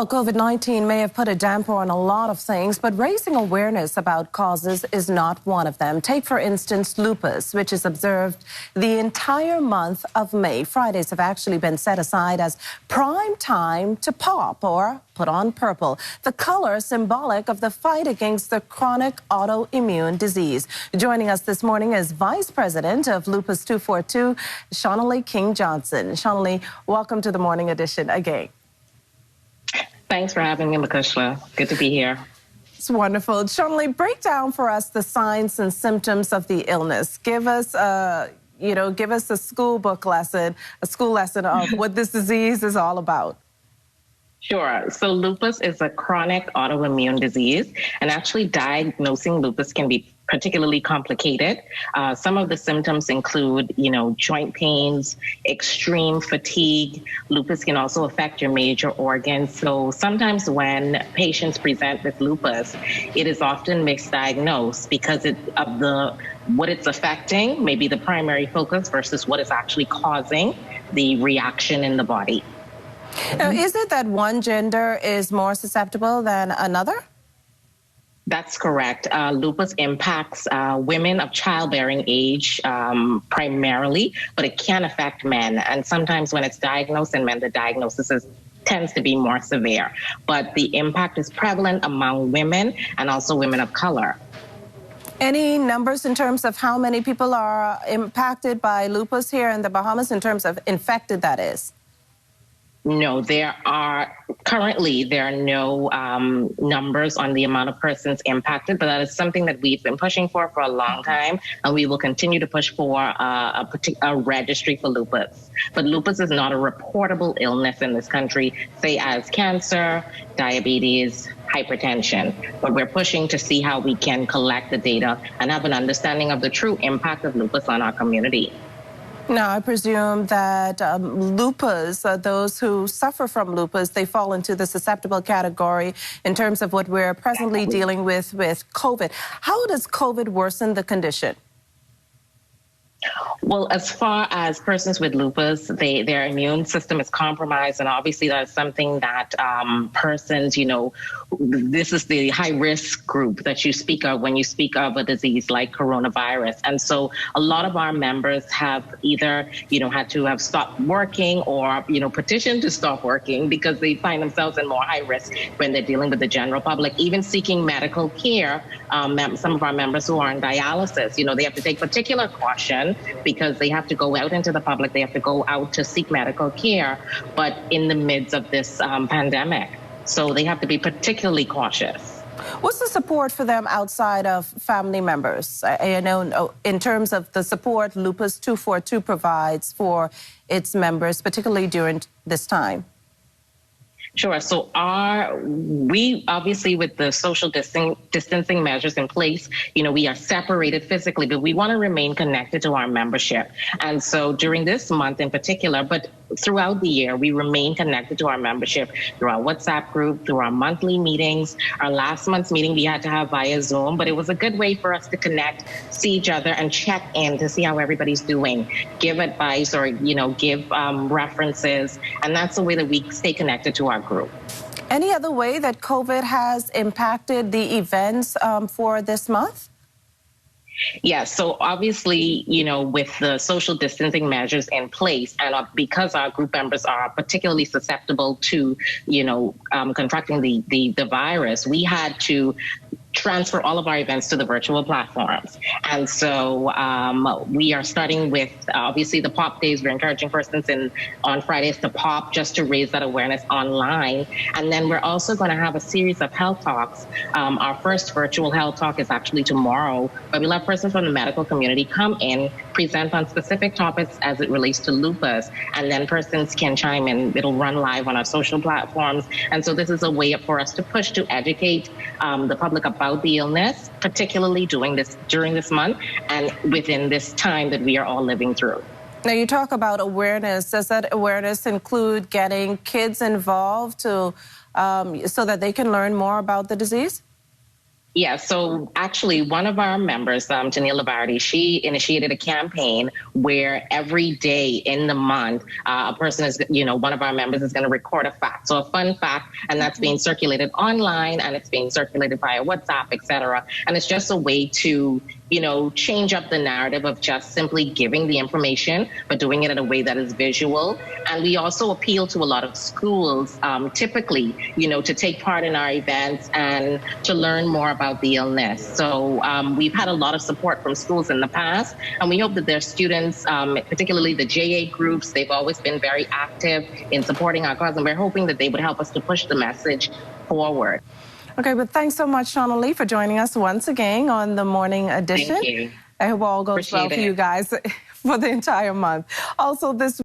Well, COVID-19 may have put a damper on a lot of things, but raising awareness about causes is not one of them. Take, for instance, lupus, which is observed the entire month of May. Fridays have actually been set aside as prime time to pop or put on purple, the color symbolic of the fight against the chronic autoimmune disease. Joining us this morning is Vice President of Lupus 242, Shaunalee King-Johnson. Shaunalee, welcome to the morning edition again. Thanks for having me, Makushla. Good to be here. It's wonderful. Shaunalee, break down for us the signs and symptoms of the illness. Give us a school lesson of what this disease is all about. Sure. So lupus is a chronic autoimmune disease, and actually diagnosing lupus can be particularly complicated. Some of the symptoms include, joint pains, extreme fatigue. Lupus can also affect your major organs. So sometimes when patients present with lupus, it is often misdiagnosed because of what it's affecting, maybe the primary focus versus what is actually causing the reaction in the body. Now, is it that one gender is more susceptible than another? That's correct. Lupus impacts women of childbearing age primarily, but it can affect men. And sometimes when it's diagnosed in men, the diagnosis tends to be more severe. But the impact is prevalent among women and also women of color. Any numbers in terms of how many people are impacted by lupus here in the Bahamas, in terms of infected, that is? No, currently there are no numbers on the amount of persons impacted, but that is something that we've been pushing for a long time, and we will continue to push for a registry for lupus. But lupus is not a reportable illness in this country, say as cancer, diabetes, hypertension. But we're pushing to see how we can collect the data and have an understanding of the true impact of lupus on our community. Now, I presume that lupus, those who suffer from lupus, they fall into the susceptible category in terms of what we're presently dealing with COVID. How does COVID worsen the condition? Well, as far as persons with lupus, their immune system is compromised, and obviously that's something that persons, this is the high-risk group that you speak of when you speak of a disease like coronavirus. And so a lot of our members have either, had to have stopped working or, petitioned to stop working because they find themselves in more high risk when they're dealing with the general public, even seeking medical care. Some of our members who are on dialysis, they have to take particular caution because they have to go out into the public, they have to go out to seek medical care, but in the midst of this pandemic. So they have to be particularly cautious. What's the support for them outside of family members? I know in terms of the support Lupus 242 provides for its members, particularly during this time. Sure. So we obviously, with the social distancing measures in place, we are separated physically, but we want to remain connected to our membership. And so during this month in particular, but throughout the year, we remain connected to our membership through our WhatsApp group, through our monthly meetings. Our last month's meeting we had to have via Zoom, but it was a good way for us to connect, see each other, and check in to see how everybody's doing, give advice or, give references. And that's the way that we stay connected to our group. Any other way that COVID has impacted the events for this month? Yes. So obviously, with the social distancing measures in place, and because our group members are particularly susceptible to, contracting the virus, we had to transfer all of our events to the virtual platforms. And so we are starting with, obviously, the pop days. We're encouraging persons on Fridays to pop just to raise that awareness online. And then we're also going to have a series of health talks. Our first virtual health talk is actually tomorrow, where we'll have persons from the medical community come in, present on specific topics as it relates to lupus, and then persons can chime in. It'll run live on our social platforms. And so this is a way for us to push to educate the public about the illness, particularly during this month and within this time that we are all living through. Now, you talk about awareness. Does that awareness include getting kids involved so that they can learn more about the disease? Yeah, so actually, one of our members, Janelle Lavardi, she initiated a campaign where every day in the month, a person is, one of our members is going to record a fact. So a fun fact, and that's being circulated online and it's being circulated via WhatsApp, et cetera. And it's just a way to, change up the narrative of just simply giving the information, but doing it in a way that is visual. And we also appeal to a lot of schools, typically, to take part in our events and to learn more about the illness. So we've had a lot of support from schools in the past, and we hope that their students, particularly the JA groups, they've always been very active in supporting our cause, and we're hoping that they would help us to push the message forward. Okay, but thanks so much, Shauna Lee, for joining us once again on the morning edition. Thank you. I hope all goes well for you guys for the entire month. Also, this